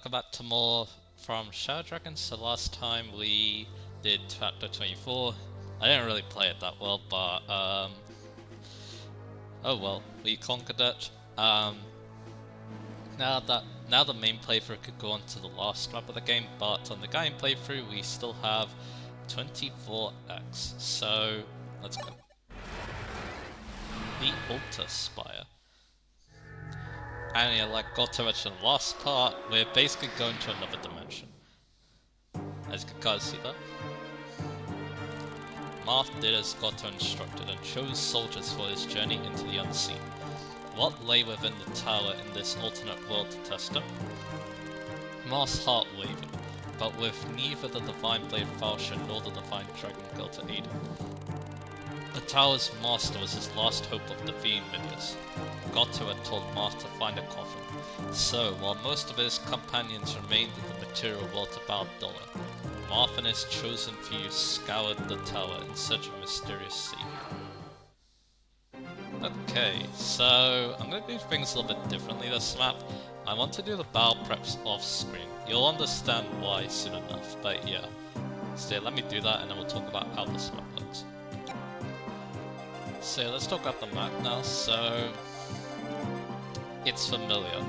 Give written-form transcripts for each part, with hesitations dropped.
welcome back to more from Shadow Dragons. So last time we did chapter 24. I didn't really play it that well, but oh well, we conquered it. Now the main playthrough could go on to the last map of the game, but on the game playthrough we still have 24x. So let's go. The Altar Spire. And yeah, like Goto mentioned in the last part, we're basically going to another dimension. As you can kind of see that. Marth did as Goto instructed and chose soldiers for his journey into the unseen. What lay within the tower in this alternate world to test him? Marth's heart wavered, but with neither the Divine Blade Falchion nor the Divine Dragon Girl to aid him. The tower's master was his last hope of defeating Midias. Goto had told Marth to find a coffin, so while most of his companions remained in the material world to bow dollar, Marth and his chosen few scoured the tower in search of a mysterious savior. Okay, so I'm going to do things a little bit differently this map. I want to do the battle preps off screen. You'll understand why soon enough, but yeah. So yeah, let me do that and then we'll talk about how this map looks. So yeah, let's talk about the map now. So it's familiar,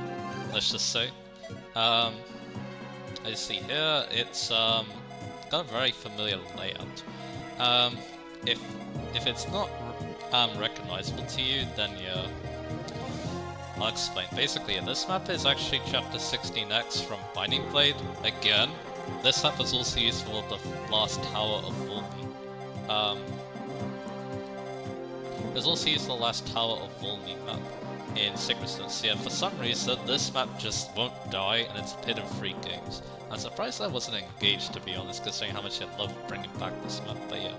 let's just say. As you see here, it's got a very familiar layout. If it's not recognizable to you, then yeah, I'll explain. Basically, yeah, this map is actually chapter 16x from Binding Blade. Again, this map is also used for the last tower of Volney. There's also used the last tower of Volney map in Sacred Stone. So yeah, for some reason, this map just won't die, and it's hidden free games. I'm surprised I wasn't engaged, to be honest, considering how much I love bringing back this map, but yeah.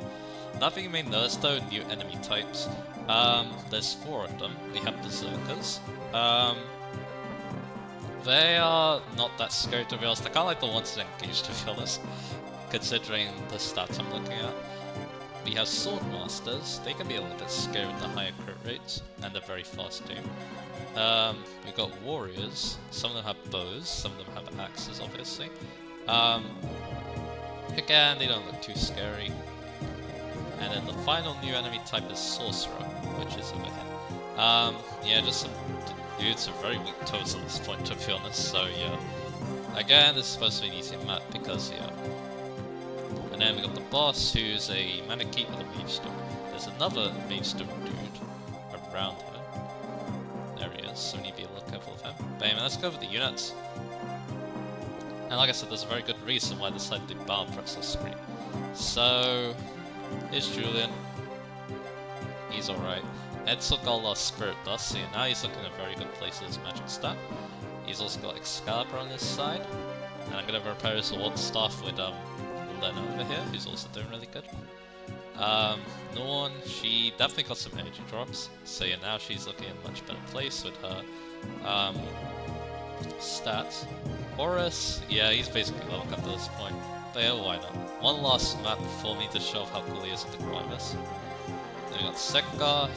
Nothing you may notice though, new enemy types. There's 4 of them. We have Berserkers. They are not that scary, to be honest. They're kind of like the ones that engage, to be honest, considering the stats I'm looking at. We have Swordmasters. They can be a little bit scary with the higher crit rates, and they're very fast too. We've got Warriors. Some of them have bows, some of them have axes, obviously. Again, they don't look too scary. And then the final new enemy type is Sorcerer, which is over here. Yeah, just some dudes with very weak toes at this point, to be honest, so yeah. Again, this is supposed to be an easier map because, yeah. And then we got the boss, who's a Manakete with a Mage Stone. There's another Mage Stone dude around here. There he is, so we need to be a little careful of him. But anyway, let's go over the units. And like I said, there's a very good reason why I decided to do battle preps on screen. So here's Julian. He's alright. Edsel got a lot of Spirit Dust, so now he's looking in a very good place with his magic stat. He's also got Excalibur on his side. And I'm gonna repair his Sword Staff with Lena over here, who's also doing really good. Norn, she definitely got some energy drops, so yeah, now she's looking in a much better place with her stats. Horus, yeah, he's basically level up to this point, but yeah, why not? One last map for me to show how cool he is with the Grimus. Then we got Sekgar,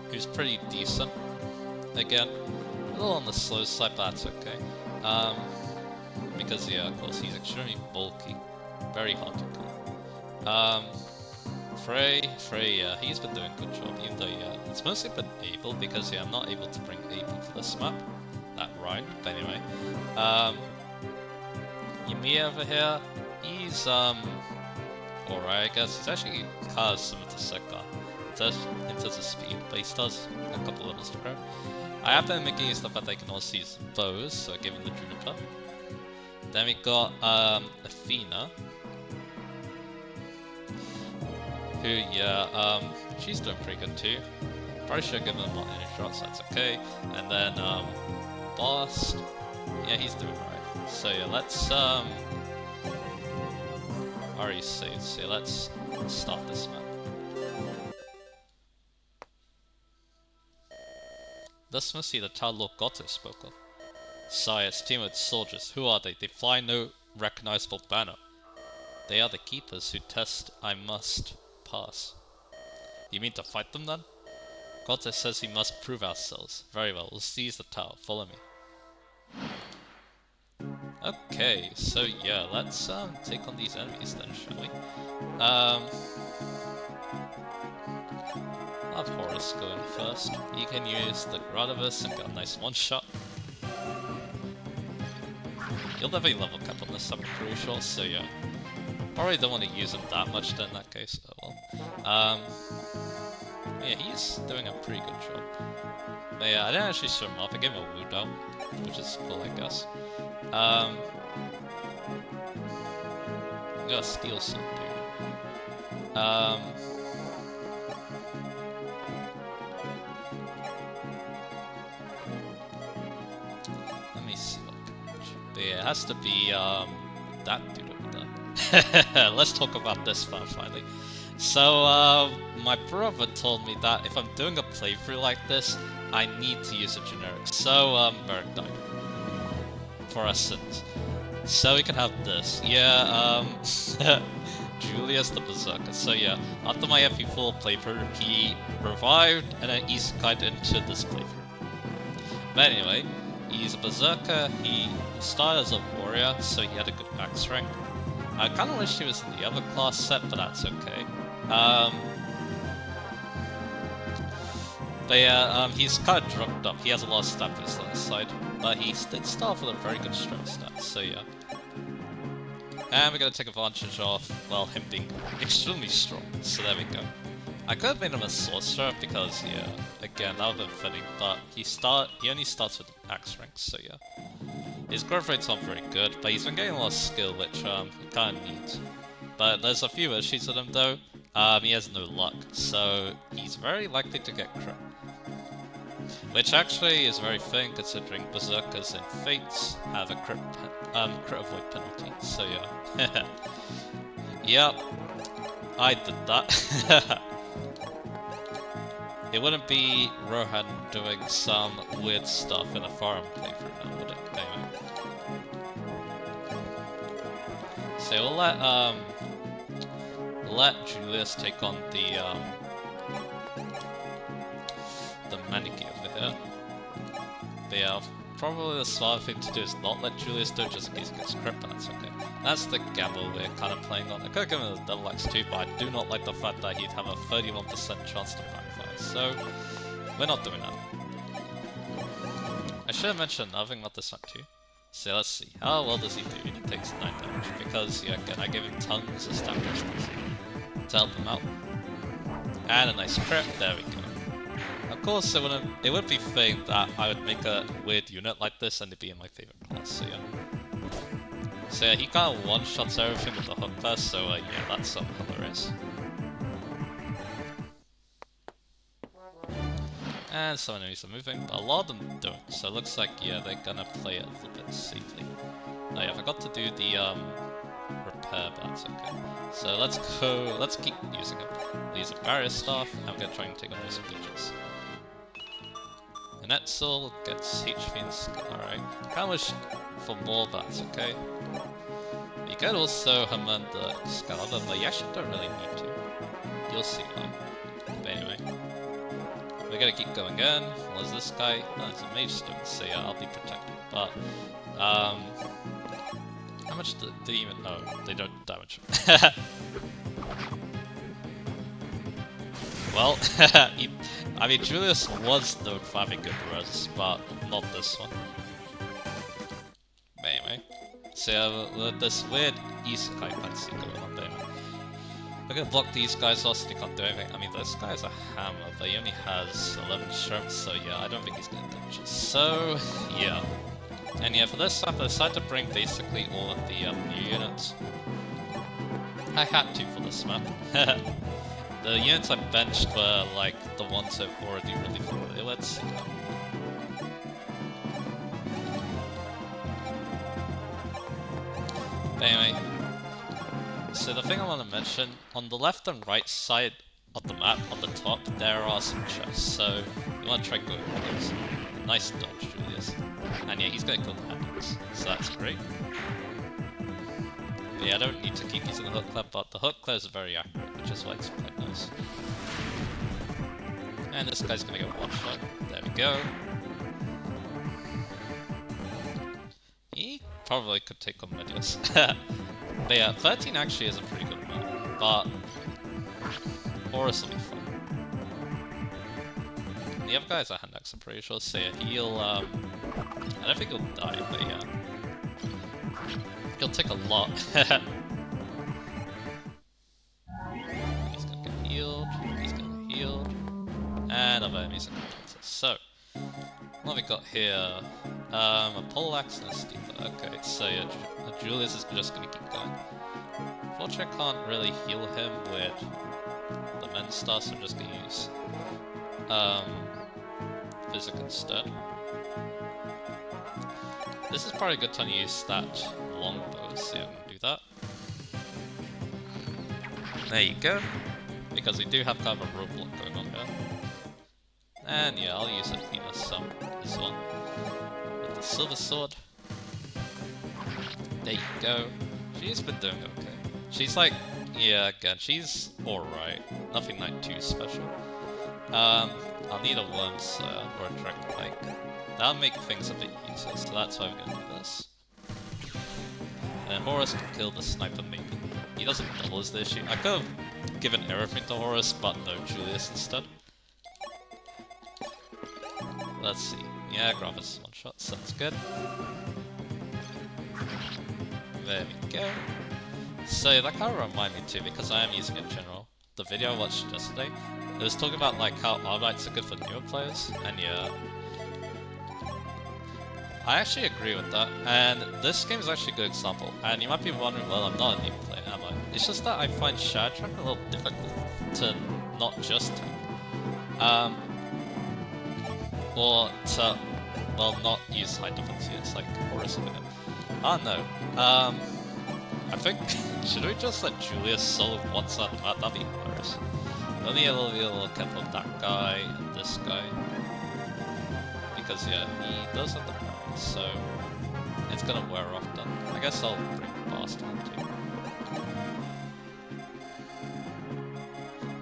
who's pretty decent. Again, a little on the slow side, but that's okay. Because yeah, of course, he's extremely bulky, very hard to kill. Frey, yeah, he's been doing a good job, even though, yeah, it's mostly been Abel, because, yeah, I'm not able to bring Abel for this map. That rhymed, but anyway. Ymir over here, he's, alright, I guess. He's actually kind of similar to Sekgar in terms of speed, but he still has a couple levels to grow. I have been making stuff that they can also use bows, so giving the Juniper. Then we got Athena, who, yeah, she's doing pretty good too. Probably should have given him more energy drops, that's okay. And then Bast, yeah, he's doing alright. So yeah, let's already saved, so yeah, let's start this map. This must be the tower Lord Goto spoke of. Sire, it's team with soldiers. Who are they? They fly no recognizable banner. They are the keepers who test I must pass. You mean to fight them then? Goto says we must prove ourselves. Very well, we'll seize the tower. Follow me. Okay, so yeah, let's take on these enemies then, shall we? I'll have Horus go in first. He can use the Gradivus and get a nice one-shot. He'll have a level cap on this, I'm pretty sure, so yeah. Probably don't want to use him that much then in that case, oh well. Yeah, he's doing a pretty good job. But yeah, I didn't actually show him off, I gave him a Wu Dao, which is cool, I guess. We got a Steel Sword, dude. Let me see what I can reach. But yeah, it has to be, that dude over there. Let's talk about this part finally. So, my brother told me that if I'm doing a playthrough like this, I need to use a generic. So, Merrick died. For our sins. So we can have this. Yeah, Julius the Berserker. So yeah, after my FE4 playthrough, he revived and then isekai'd into this playthrough. But anyway, he's a Berserker, he started as a warrior, so he had a good max rank. I kinda wish he was in the other class set, but that's okay. But yeah, he's kind of drugged up. He has a lot of stat boost on his side, but he did start off with a very good strength stat, so yeah. And we're gonna take advantage of, well, him being extremely strong, so there we go. I could have made him a sorcerer because, yeah, again, that would have been fitting, but he only starts with max rank, so yeah. His growth rate's not very good, but he's been getting a lot of skill, which he kind of needs. But there's a few issues with him though. He has no luck, so he's very likely to get crit. Which actually is very fitting considering Berserkers and Fates have a crit avoid penalty, so yeah. Yep, I did that. It wouldn't be Rohan doing some weird stuff in a forum playthrough now, would it? Anyway. So we'll let Julius take on the Maniki over here. But yeah, probably the smart thing to do is not let Julius do it just in case he gets crit, but that's okay. That's the gamble we're kind of playing on. I could have given him a double X too, but I do not like the fact that he'd have a 31% chance to backfire, so we're not doing that. I should have mentioned another thing about this one too. So let's see, how well does he do? He takes 9 damage, because yeah, again, I gave him tons of stat boosters to help him out. And a nice crit, there we go. Of course, it would be fitting that I would make a weird unit like this and it'd be in my favorite class, so yeah. So yeah, he kind of one-shots everything with the hook class, so yeah, that's hilarious. And some enemies are moving, but a lot of them don't, so it looks like, yeah, they're gonna play it a little bit safely. Oh yeah, I forgot to do the, repair, but that's okay. So let's keep using him. These are barrier staff, and I'm gonna try and take on those creatures. Netzel gets HP and skill, alright. Kinda wish for more, but that's okay. You could also summon the Excalibur, but you actually don't really need to. You'll see why. But anyway. We're gonna keep going in. Well, is this guy? Oh, it's a mage student, so yeah, I'll be protected. But, how much do they even... Oh, they don't damage him. Well, I mean, Julius was known for having good res, but not this one. But anyway, so yeah, with this weird isekai fantasy going on there. We're gonna block these guys off so they can't do anything. I mean, this guy's a hammer, but he only has 11 strength, so yeah, I don't think he's gonna damage us. So, yeah. And yeah, for this map, I decided to bring basically all of the new units. I had to for this map. The units I benched were like the ones I've already really familiar with. So yeah. Anyway, so the thing I want to mention, on the left and right side of the map, on the top, there are some chests, so you want to try going for those. Nice dodge, Julius. And yeah, he's going to kill the bandits, so that's great. But yeah, I don't need to keep using the hook claw, but the hook claw is very accurate, which is why it's quite nice. And this guy's going to get one shot. There we go. He probably could take on Medius. But yeah, 13 actually is a pretty good amount, but Horus will be fun. The other guy's a hand axe, I'm pretty sure, so yeah, he'll, I don't think he'll die, but yeah. He'll take a lot. He's gonna get healed, he's gonna get healed, and other enemies are gonna get us. So, what have we got here? A poleaxe and a steeper. Okay, so yeah, Julius is just gonna keep going. Unfortunately, I can't really heal him with the men's star, so I'm just gonna use Physic instead. This is probably a good time to use that longbow, so yeah, I'm gonna do that. There you go, because we do have kind of a roadblock going on here. And yeah, I'll use Athena some as well. With the silver sword. There you go. She's been doing okay. She's like, yeah, again, she's alright. Nothing like too special. I'll need a worm slayer or a dragon lake. That'll make things a bit easier, so that's why we're gonna do this. And Horus can kill the sniper maybe. He doesn't double as the issue. I could have given everything to Horus, but no, Julius instead. Let's see. Yeah, Gravis one shot, sounds good. There we go. So that kind of reminded me too, because I am using it in general. The video I watched yesterday, it was talking about like how Arbites are good for newer players, and yeah, I actually agree with that. And this game is actually a good example. And you might be wondering, well, I'm not a new player, am I? It's just that I find Shadow Track a little difficult to not just tank. Or to, well, not use high defense units like Horus a bit. Oh no. I think, should we just let Julius solo one side of the map? That'd be hilarious. Only a little careful of that guy and this guy. Because yeah, he does have the parry, so it's gonna wear off then. I guess I'll bring Bast on too.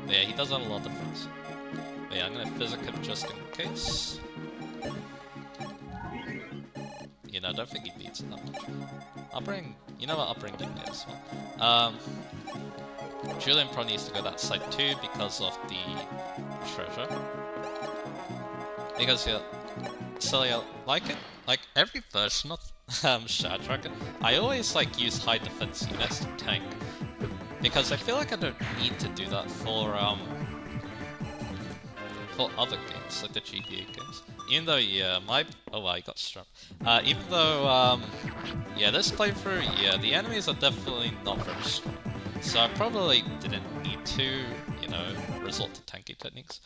But yeah, he does have a lot of defense. But yeah, I'm gonna physic him just in case. You know, I don't think he needs it that much. I'll bring, you know what, I'll bring Digny as well. Julian probably needs to go that side too because of the treasure. Because yeah, so yeah, like every version of Shadow Dragon, I always like use high defense units to tank. Because I feel like I don't need to do that for other games, like the GBA games. Even though, yeah, oh wow, I got struck. Even though, yeah, this playthrough, yeah, the enemies are definitely not very strong. So I probably didn't need to, you know, resort to tanky techniques.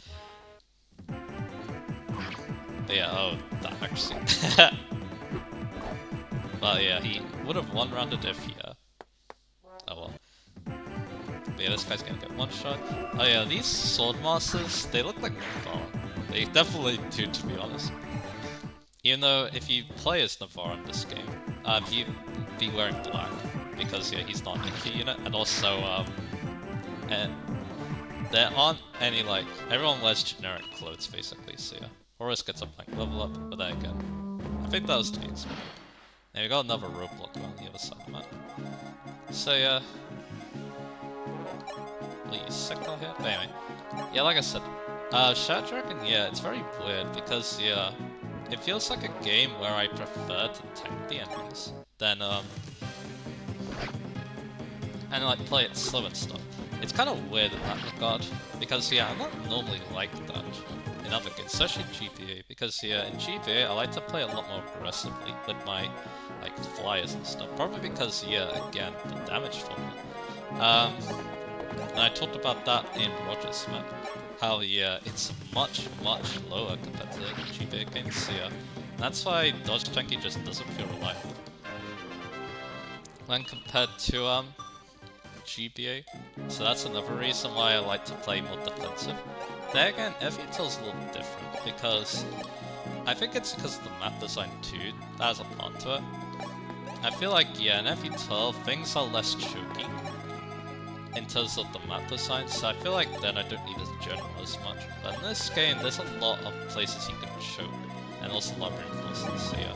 But yeah, oh, that actually. But yeah, he would have one-rounded if, yeah. Oh well. But yeah, this guy's gonna get one shot. Oh yeah, these sword masters, they look like Navarre. They definitely do, to be honest. Even though if you play as Navarre in this game, he'd be wearing black. Because yeah, he's not an infantry unit, and also, and there aren't any like, everyone wears generic clothes basically, so yeah. Horus gets a plank level up, but then again, I think that was to be expected. And we got another roadblock on the other side of the map. So yeah, will you sector here? But anyway, yeah, like I said, Shadow Dragon, yeah, it's very weird because yeah, it feels like a game where I prefer to tank the enemies than and like play it slow and stuff. It's kind of weird in that regard because yeah, I'm not normally like that in other games, especially GPA, because yeah, in GPA I like to play a lot more aggressively with my like flyers and stuff. Probably because yeah, again, the damage formula. And I talked about that in Roger's map. How yeah, it's much lower compared to GPA games. So yeah, that's why dodge tanky just doesn't feel reliable when compared to GPA. So that's another reason why I like to play more defensive. There again, FETL's a little different because I think it's because of the map design too that has a part to it. I feel like yeah, in FE12 things are less choky in terms of the map design, so I feel like then I don't need a general as much. But in this game, there's a lot of places you can choke, and also a lot of reinforcements, so yeah.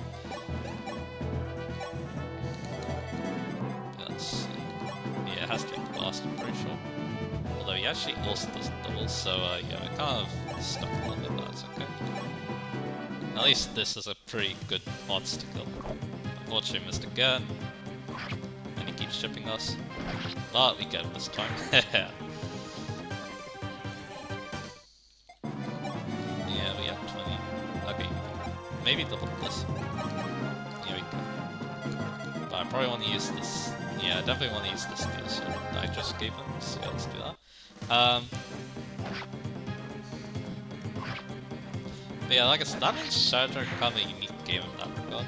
first, I'm pretty sure. Although he actually also doesn't double, so yeah, we're kind of stuck a little bit, but that's okay. At least this is a pretty good odds to kill. Unfortunately, missed again. And he keeps chipping us. But we get him this time. Yeah, we have 20. Okay, maybe double this. Here we go. But I probably want to use this. Yeah, I definitely want to use this deal, so I just gave him. So yeah, let's do that. But yeah, like I said, that makes Shadow kind of a unique game in that regard.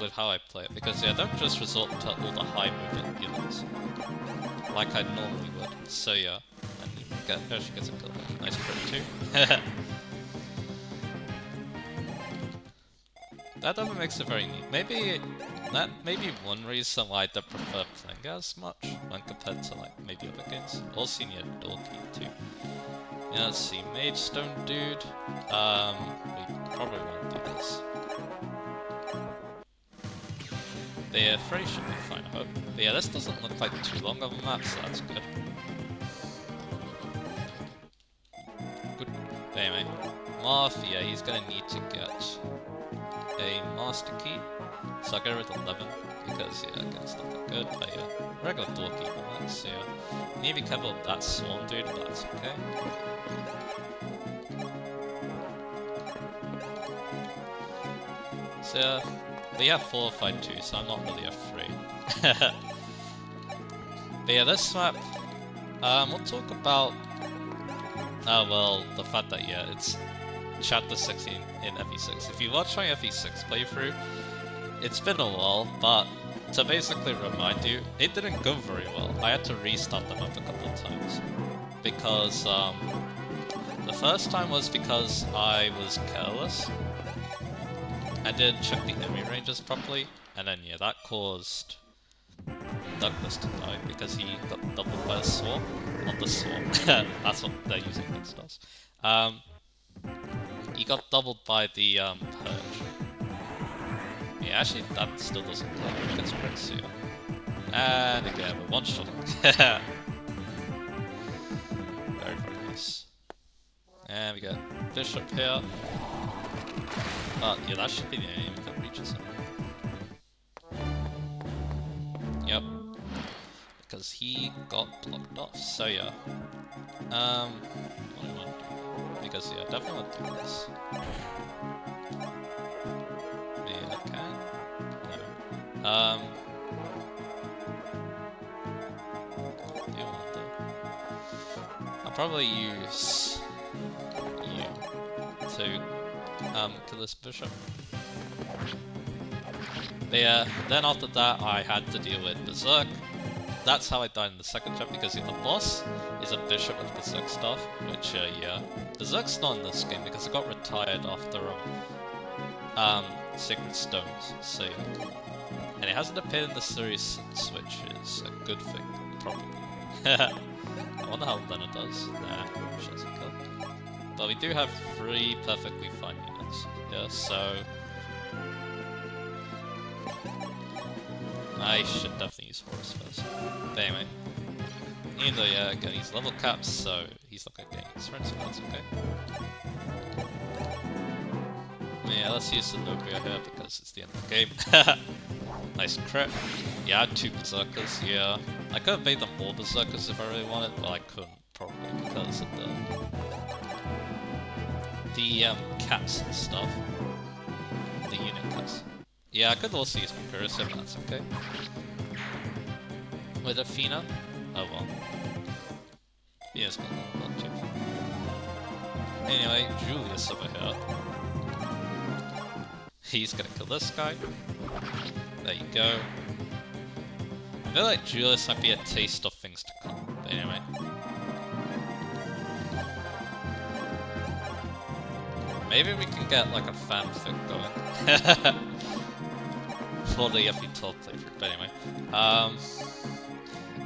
With how I play it, because yeah, I don't just resort to all the high movement units like I normally would. So yeah, and he actually gets a kill. Nice crit too. That definitely makes it very neat. Maybe that may be one reason why I don't prefer playing as much when compared to like maybe other games. Also, you need a door key too. Yeah, let's see, Mage Stone Dude. We probably won't do this. But yeah, 3 should be fine, I hope. But yeah, this doesn't look like too long of a map, so that's good. Good. But anyway, Marth, yeah, he's gonna need to get a Master Key. So I'll get rid of 11, because yeah, again, it's not that good. But yeah, regular door key for that, so yeah. Need to be careful with that Swarm Dude, but that's okay. So yeah, they have fortified too, so I'm not really afraid. But yeah, this map, we'll talk about, well, the fact that, yeah, it's chapter 16 in FE6. If you watch my FE6 playthrough, it's been a while, but to basically remind you, it didn't go very well. I had to restart them up a couple of times. Because, the first time was because I was careless. I didn't check the enemy ranges properly, and then yeah, that caused Douglas to die because he got doubled by a swarm. Not the swarm. That's what they're using against us. He got doubled by the purge. Yeah, actually that still doesn't play against crits here. And again, we're one shot. Very, very nice. And we got Bishop here. Yeah, that should be the aim that reaches him. Yep. Because he got blocked off, so yeah. What do I want to do? Because yeah, I definitely want to do this. Maybe I can? No. What do you want to do? I'll probably use you to kill this bishop. But yeah, then after that I had to deal with Berserk. That's how I died in the second chapter, because the boss is a bishop with Berserk stuff, which yeah. Berserk's not in this game because it got retired after Sacred Stones, so yeah. And it hasn't appeared in the series since, which is a good thing, probably. I wonder how Lena does. Nah, she doesn't kill. But we do have 3 perfectly fine units. Yeah, so I should definitely use Horus first. But anyway. Even though, yeah, again, he's level capped, so he's not gonna get his friends, so that's okay. Yeah, let's use Zenobia here because it's the end of the game. Nice crit. Yeah, I had 2 Berserkers, yeah. I could have made them more Berserkers if I really wanted, but I couldn't, probably, because of the caps and stuff. The unit caps. Yeah, I could also use Mercurius if that's okay. With Athena? Oh well. Yeah, it's got a lot too. Anyway, Julius over here. He's gonna kill this guy. There you go. I feel like Julius might be a taste of things to come. But anyway. Maybe we can get like a fanfic going. For the FE12 playthrough, but anyway.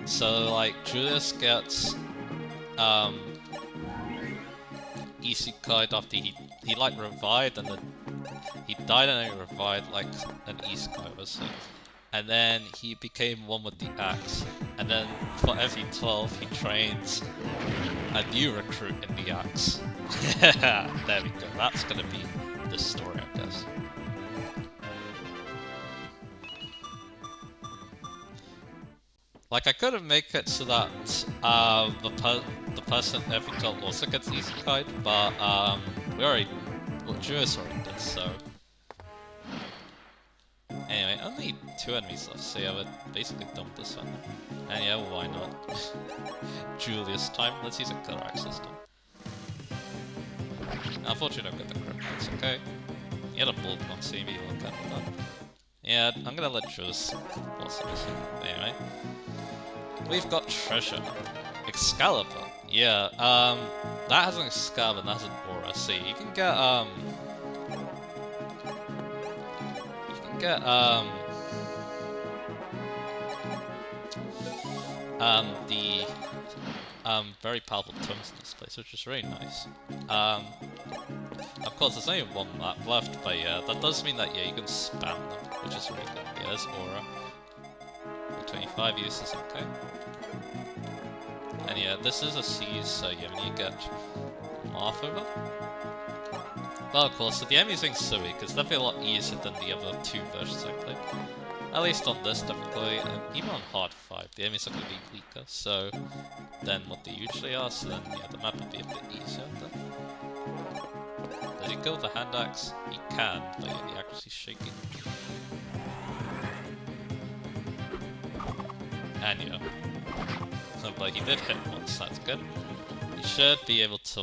So like Julius gets isekai'd after he like revived, and then he died and then he revived like an isekai was it. and then he became one with the axe. And then for every 12, he trains a new recruit in the axe. There we go. That's gonna be the story, I guess. Like, I could have make it so that the person every 12 also gets easy guide, but we already, well, Julius already did, so. Anyway, only 2 enemies left, so yeah, we're basically done with this one. And yeah, why not? Julius time, let's use a killer axe system. Unfortunately, I don't get the crit, it's okay. He had a bull block, so maybe you'll look at that. Yeah, I'm gonna let Julius boss it. Anyway. We've got treasure. Excalibur. Yeah, that has an Excalibur and that has an aura. See, you can get, the, very powerful tomes in this place, which is really nice. Of course, there's only one map left, but yeah, that does mean that, yeah, you can spam them, which is really good. Yeah, there's aura. 25 uses, okay. And yeah, this is a siege, so yeah, we need to get Marth over. Well, of course, so the enemy's being so weak, it's definitely a lot easier than the other 2 versions I played. At least on this, definitely, and even on hard 5, the enemies are going to be weaker, so than what they usually are, so then yeah, the map will be a bit easier then. Does he go with the hand axe? He can, but yeah, the accuracy's shaky. And yeah. But he did hit once, that's good. You should be able to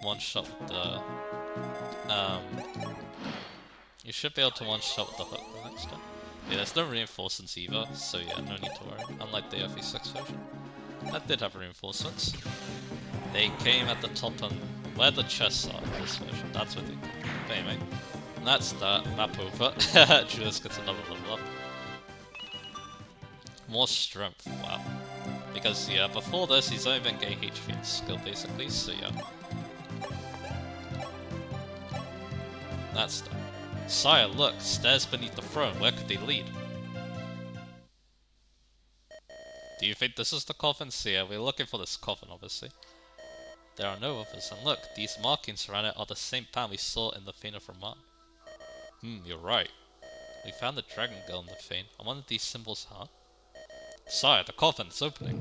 one-shot with the... you should be able to one-shot with the hook next time. Yeah, there's no reinforcements either, so yeah, no need to worry. Unlike the FE6 version. That did have reinforcements. They came at the top and where the chests are in this version, that's where they came. But anyway, and that's that, map over. Julius gets another level up. More strength, wow. Because, yeah, before this, he's only been getting HP and skill, basically, so yeah. That's that. Sire, look, stairs beneath the throne, where could they lead? Do you think this is the coffin? So yeah, we're looking for this coffin, obviously. There are no others, and look, these markings around it are the same pattern we saw in the Fane of Raman. You're right. We found the dragon girl in the Fane, and one of these symbols, huh? Sire, the coffin's opening.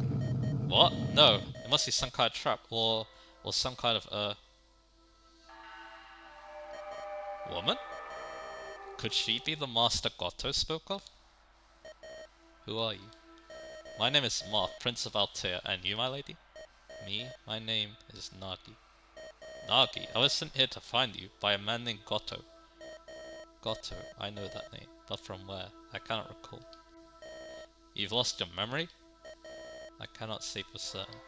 What? No, it must be some kind of trap, or some kind of, woman? Could she be the Master Goto spoke of? Who are you? My name is Marth, Prince of Altea, and you, my lady? Me? My name is Nagi. Nagi, I was sent here to find you by a man named Goto. Goto, I know that name, but from where? I cannot recall. You've lost your memory? I cannot say for certain.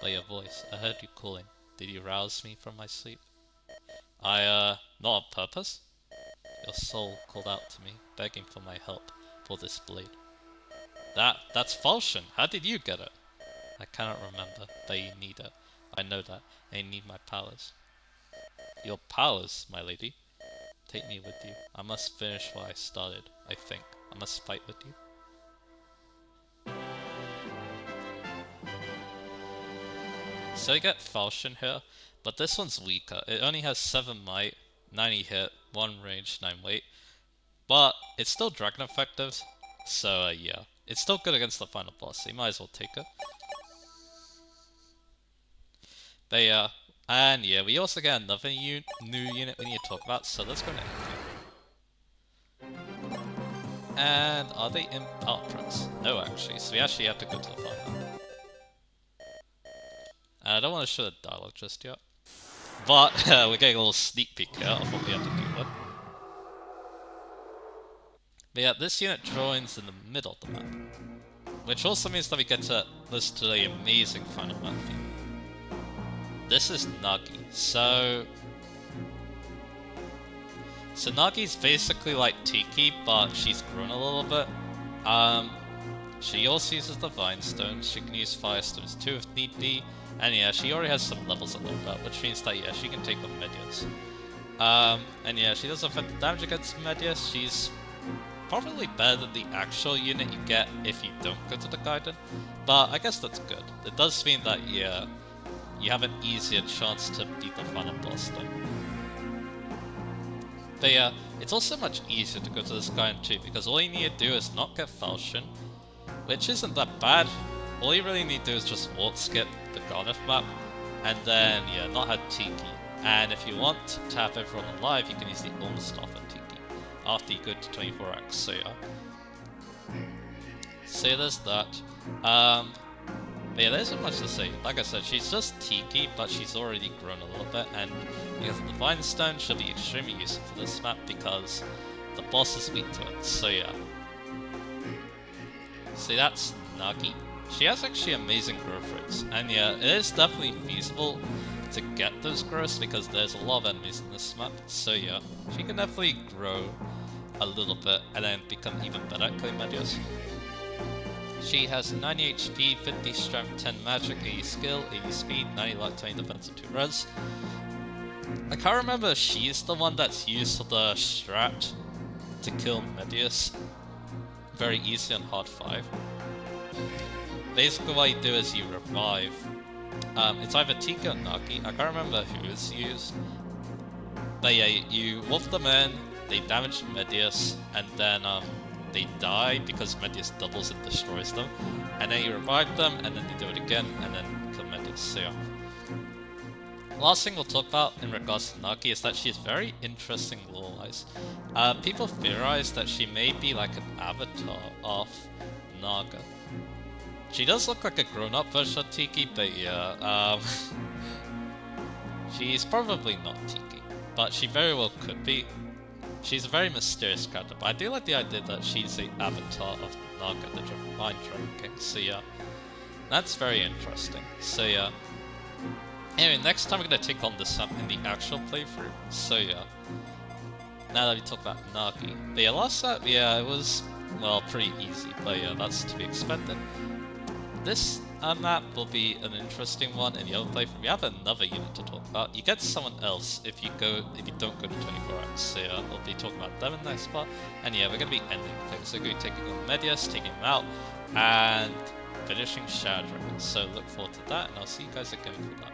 By your voice, I heard you calling. Did you rouse me from my sleep? Not on purpose? Your soul called out to me, begging for my help for this blade. That's falchion! How did you get it? I cannot remember, but you need it. I know that, and you need my powers. Your powers, my lady? Take me with you. I must finish what I started, I think. I must fight with you. So you get falchion here, but this one's weaker. It only has 7 might, 90 hit, 1 range, 9 weight. But it's still dragon effective, so yeah. It's still good against the final boss, so you might as well take it. But yeah, and yeah, we also get another new unit we need to talk about, so let's go to Emblem. And are they in Paltrix? No, actually, so we actually have to go to the final. And I don't want to show the dialogue just yet. But we're getting a little sneak peek here of what we have to deal with. But yeah, this unit joins in the middle of the map. Which also means that we get to listen to the amazing final map theme. This is Nagi. So Nagi's basically like Tiki, but she's grown a little bit. She also uses the Vine Stones. She can use Fire Stones too if need be. And yeah, she already has some levels under her belt, which means that yeah, she can take on Medius. And yeah, she does effective damage against Medius. She's probably better than the actual unit you get if you don't go to the gaiden, but I guess that's good. It does mean that, yeah, you have an easier chance to beat the final boss then. But yeah, it's also much easier to go to this gaiden too, because all you need to do is not get falchion, which isn't that bad. All you really need to do is just walk skip the Garnet map, and then, yeah, not have Tiki. And if you want to have everyone alive, you can use the Staff on Tiki after you go to 24x, so yeah. So yeah, there's that. But yeah, there isn't much to say. Like I said, she's just Tiki, but she's already grown a little bit, and because of the Divine Stone, she'll be extremely useful for this map because the boss is weak to it, so yeah. See, that's Nagi. She has actually amazing growth rates, and yeah, it is definitely feasible to get those growths because there's a lot of enemies in this map, so yeah, she can definitely grow a little bit and then become even better at killing Medios. She has 90 HP, 50 strength, 10 magic, 80 skill, 80 speed, 90 luck, 20 defense, and 2 res. I can't remember if she's the one that's used for the strat to kill Medius very easy on hard 5. Basically what you do is you revive. It's either Tika or Nagi, I can't remember who is used. But yeah, you wolf them in, they damage Medius, and then they die because Medius doubles and destroys them. And then you revive them, and then you do it again, and then kill Medius, so yeah. Last thing we'll talk about in regards to Nagi is that she is very interesting lore-wise. People theorize that she may be like an avatar of Naga. She does look like a grown-up version of Tiki, but yeah, she's probably not Tiki, but she very well could be. She's a very mysterious character, but I do like the idea that she's the avatar of Naga, the Divine Dragon King, so yeah, that's very interesting, so yeah. Anyway, next time we're going to take on this in the actual playthrough, so yeah. Now that we talk about Nagi. But yeah, last time, yeah, it was, well, pretty easy, but yeah, that's to be expected. This map will be an interesting one in the other playthrough. We have another unit to talk about. You get someone else if you don't go to 24x, so yeah, we'll be talking about them in the next part. And yeah, we're going to be ending things, so we're going to be taking on Medius, taking him out, and finishing Shadow Dragon. So look forward to that, and I'll see you guys again for that.